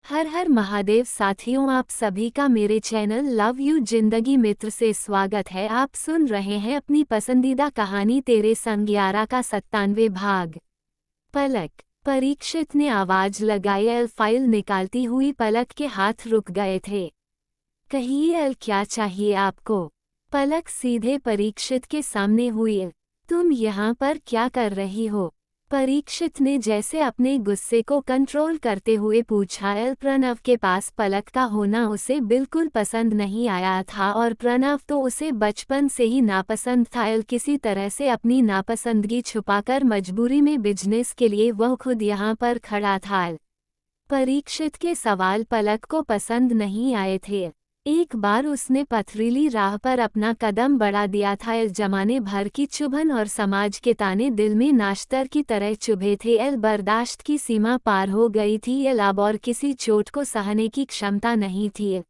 हर हर महादेव साथियों, आप सभी का मेरे चैनल लव यू जिंदगी मित्र से स्वागत है। आप सुन रहे हैं अपनी पसंदीदा कहानी तेरे संग 11 का 97 भाग। पलक। परीक्षित ने आवाज लगाई। एल फाइल निकालती हुई पलक के हाथ रुक गए थे। कहिए एल, क्या चाहिए आपको? पलक सीधे परीक्षित के सामने हुई। तुम यहाँ पर क्या कर रही हो? परीक्षित ने जैसे अपने गुस्से को कंट्रोल करते हुए पूछा। एल, प्रणव के पास पलक का होना उसे बिल्कुल पसंद नहीं आया था और प्रणव तो उसे बचपन से ही नापसंद था। एल किसी तरह से अपनी नापसंदगी छुपाकर मजबूरी में बिजनेस के लिए वह खुद यहाँ पर खड़ा था। परीक्षित के सवाल पलक को पसंद नहीं आए थे। एक बार उसने पथरीली राह पर अपना कदम बढ़ा दिया था। इस जमाने भर की चुभन और समाज के ताने दिल में नाश्तर की तरह चुभे थे। एल बर्दाश्त की सीमा पार हो गई थी। एल अब और किसी चोट को सहने की क्षमता नहीं थी।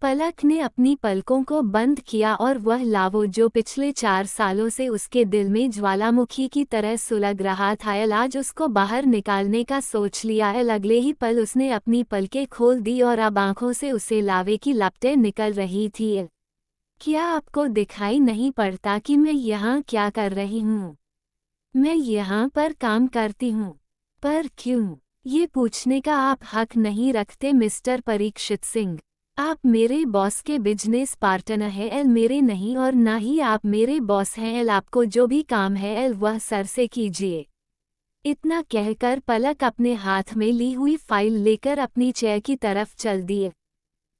पलक ने अपनी पलकों को बंद किया और वह लावो जो पिछले 4 सालों से उसके दिल में ज्वालामुखी की तरह सुलग रहा था, एल आज उसको बाहर निकालने का सोच लिया। एल अगले ही पल उसने अपनी पलकें खोल दी और अब आंखों से उसे लावे की लपटें निकल रही थी। क्या आपको दिखाई नहीं पड़ता कि मैं यहाँ क्या कर रही हूँ? मैं यहाँ पर काम करती हूँ। पर क्यों? ये पूछने का आप हक नहीं रखते मिस्टर परीक्षित सिंह। आप मेरे बॉस के बिजनेस पार्टनर हैं एल, मेरे नहीं, और ना ही आप मेरे बॉस हैं एल। आपको जो भी काम है एल वह सर से कीजिए। इतना कहकर पलक अपने हाथ में ली हुई फाइल लेकर अपनी चेयर की तरफ चल दिए।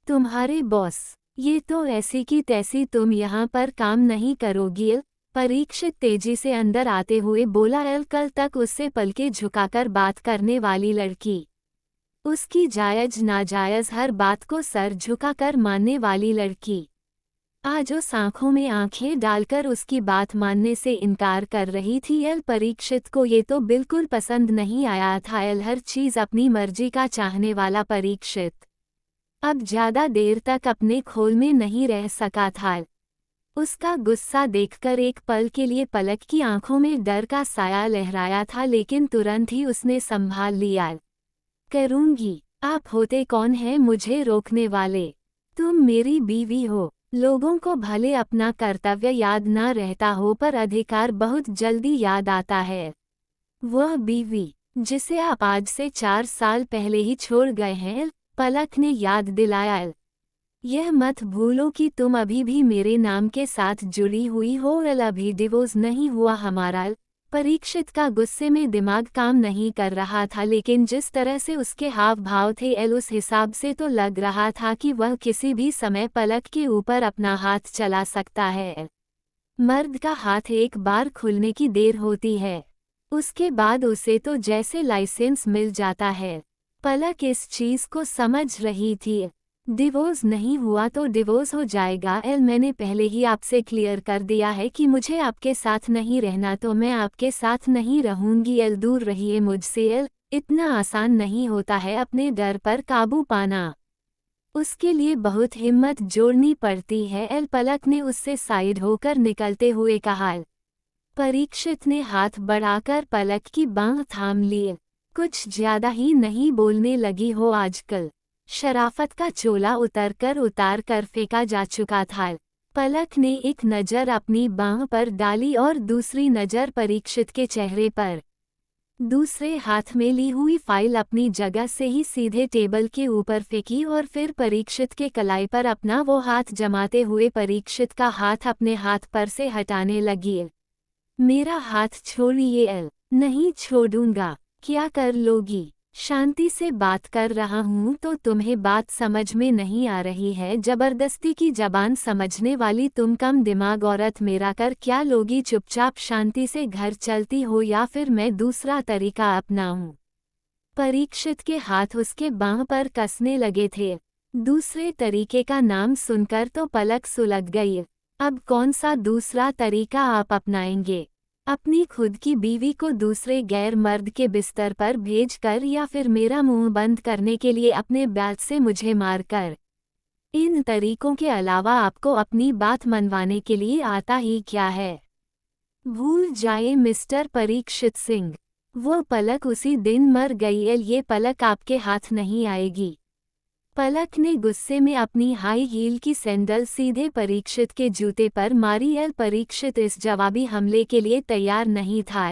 तुम्हारे बॉस? ये तो ऐसी की तैसी तुम यहाँ पर काम नहीं करोगी एल। परीक्षित तेजी से अंदर आते हुए बोला। एल कल तक उससे पलके झुकाकर बात करने वाली लड़की, उसकी जायज नाजायज हर बात को सर झुकाकर मानने वाली लड़की, आज उस आंखों में आंखें डालकर उसकी बात मानने से इनकार कर रही थी। एल परीक्षित को ये तो बिल्कुल पसंद नहीं आया था। एल हर चीज अपनी मर्जी का चाहने वाला परीक्षित अब ज्यादा देर तक अपने खोल में नहीं रह सका था। उसका गुस्सा देखकर एक पल के लिए पलक की आंखों में डर का साया लहराया था, लेकिन तुरंत ही उसने संभाल लिया। करूंगी। आप होते कौन हैं मुझे रोकने वाले? तुम मेरी बीवी हो। लोगों को भले अपना कर्तव्य याद ना रहता हो पर अधिकार बहुत जल्दी याद आता है। वह बीवी जिसे आप आज से 4 साल पहले ही छोड़ गए हैं, पलक ने याद दिलाया। यह मत भूलो कि तुम अभी भी मेरे नाम के साथ जुड़ी हुई हो। एल अभी डिवोर्स नहीं हुआ हमारा। परीक्षित का गुस्से में दिमाग काम नहीं कर रहा था, लेकिन जिस तरह से उसके हाव भाव थे एल उस हिसाब से तो लग रहा था कि वह किसी भी समय पलक के ऊपर अपना हाथ चला सकता है। मर्द का हाथ एक बार खुलने की देर होती है, उसके बाद उसे तो जैसे लाइसेंस मिल जाता है। पलक इस चीज को समझ रही थी। डिवोर्स नहीं हुआ तो डिवोर्स हो जाएगा एल, मैंने पहले ही आपसे क्लियर कर दिया है कि मुझे आपके साथ नहीं रहना तो मैं आपके साथ नहीं रहूंगी एल, दूर रहिए मुझसे एल। इतना आसान नहीं होता है अपने डर पर काबू पाना, उसके लिए बहुत हिम्मत जोड़नी पड़ती है एल, पलक ने उससे साइड होकर निकलते हुए कहा। परीक्षित ने हाथ बढ़ाकर पलक की बांह थाम ली। कुछ ज्यादा ही नहीं बोलने लगी हो आजकल? शराफत का चोला उतार कर फेंका जा चुका था। पलक ने एक नज़र अपनी बांह पर डाली और दूसरी नज़र परीक्षित के चेहरे पर। दूसरे हाथ में ली हुई फाइल अपनी जगह से ही सीधे टेबल के ऊपर फेंकी और फिर परीक्षित के कलाई पर अपना वो हाथ जमाते हुए परीक्षित का हाथ अपने हाथ पर से हटाने लगी। मेरा हाथ छोड़िए एल। नहीं छोड़ूंगा। क्या कर लोगी? शांति से बात कर रहा हूँ तो तुम्हें बात समझ में नहीं आ रही है? जबरदस्ती की जबान समझने वाली तुम कम दिमाग औरत मेरा कर क्या लोगी? चुपचाप शांति से घर चलती हो या फिर मैं दूसरा तरीका अपनाऊं? परीक्षित के हाथ उसके बांह पर कसने लगे थे। दूसरे तरीके का नाम सुनकर तो पलक सुलग गई। अब कौन सा दूसरा तरीका आप अपनाएंगे? अपनी खुद की बीवी को दूसरे गैर मर्द के बिस्तर पर भेजकर या फिर मेरा मुंह बंद करने के लिए अपने बैट से मुझे मारकर? इन तरीकों के अलावा आपको अपनी बात मनवाने के लिए आता ही क्या है? भूल जाए मिस्टर परीक्षित सिंह। वो पलक उसी दिन मर गई। ये पलक आपके हाथ नहीं आएगी। पलक ने गुस्से में अपनी हाई हील की सैंडल सीधे परीक्षित के जूते पर मारी। परीक्षित इस जवाबी हमले के लिए तैयार नहीं था।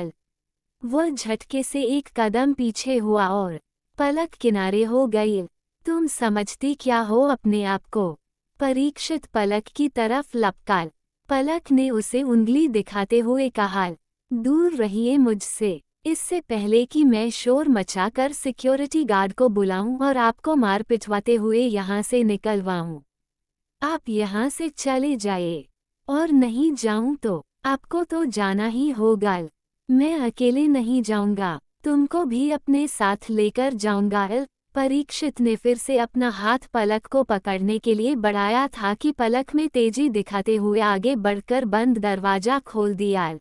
वो झटके से एक कदम पीछे हुआ और पलक किनारे हो गई। तुम समझती क्या हो अपने आप को? परीक्षित पलक की तरफ लपका। पलक ने उसे उंगली दिखाते हुए कहा, दूर रहिए मुझसे, इससे पहले कि मैं शोर मचाकर सिक्योरिटी गार्ड को बुलाऊं और आपको मार पिटवाते हुए यहाँ से निकलवाऊं। आप यहाँ से चले जाइए, और नहीं जाऊं तो आपको तो जाना ही होगा। मैं अकेले नहीं जाऊंगा, तुमको भी अपने साथ लेकर जाऊंगा। परीक्षित ने फिर से अपना हाथ पलक को पकड़ने के लिए बढ़ाया था कि पलक में तेजी दिखाते हुए आगे बढ़कर बंद दरवाजा खोल दिया।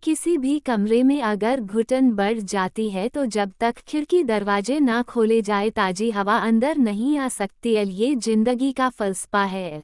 किसी भी कमरे में अगर घुटन बढ़ जाती है तो जब तक खिड़की दरवाजे ना खोले जाए ताजी हवा अंदर नहीं आ सकती। ये जिंदगी का फलसफा है।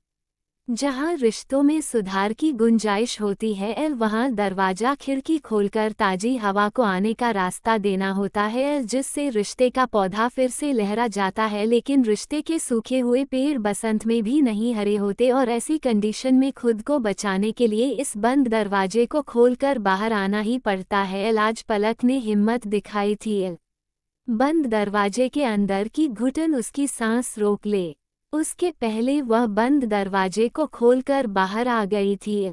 जहाँ रिश्तों में सुधार की गुंजाइश होती है वहाँ दरवाजा खिड़की खोलकर ताजी हवा को आने का रास्ता देना होता है, जिससे रिश्ते का पौधा फिर से लहरा जाता है। लेकिन रिश्ते के सूखे हुए पेड़ बसंत में भी नहीं हरे होते और ऐसी कंडीशन में खुद को बचाने के लिए इस बंद दरवाजे को खोलकर बाहर आना ही पड़ता है। आज पलक ने हिम्मत दिखाई थी। बंद दरवाजे के अंदर की घुटन उसकी सांस रोक ले। उसके पहले वह बंद दरवाजे को खोलकर बाहर आ गई थी,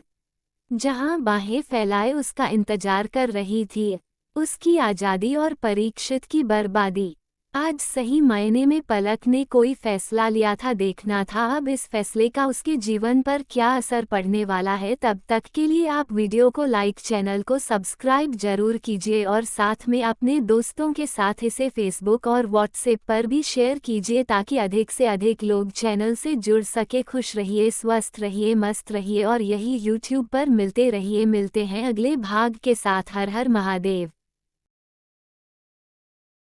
जहां बाहें फैलाए उसका इंतजार कर रही थी। उसकी आज़ादी और परीक्षित की बर्बादी। आज सही मायने में पलक ने कोई फैसला लिया था, देखना था अब इस फैसले का उसके जीवन पर क्या असर पड़ने वाला है। तब तक के लिए आप वीडियो को लाइक, चैनल को सब्सक्राइब जरूर कीजिए और साथ में अपने दोस्तों के साथ इसे फेसबुक और व्हाट्सएप पर भी शेयर कीजिए ताकि अधिक से अधिक लोग चैनल से जुड़ सके। खुश रहिए, स्वस्थ रहिए, मस्त रहिए और यही यूट्यूब पर मिलते रहिए। मिलते हैं अगले भाग के साथ। हर हर महादेव।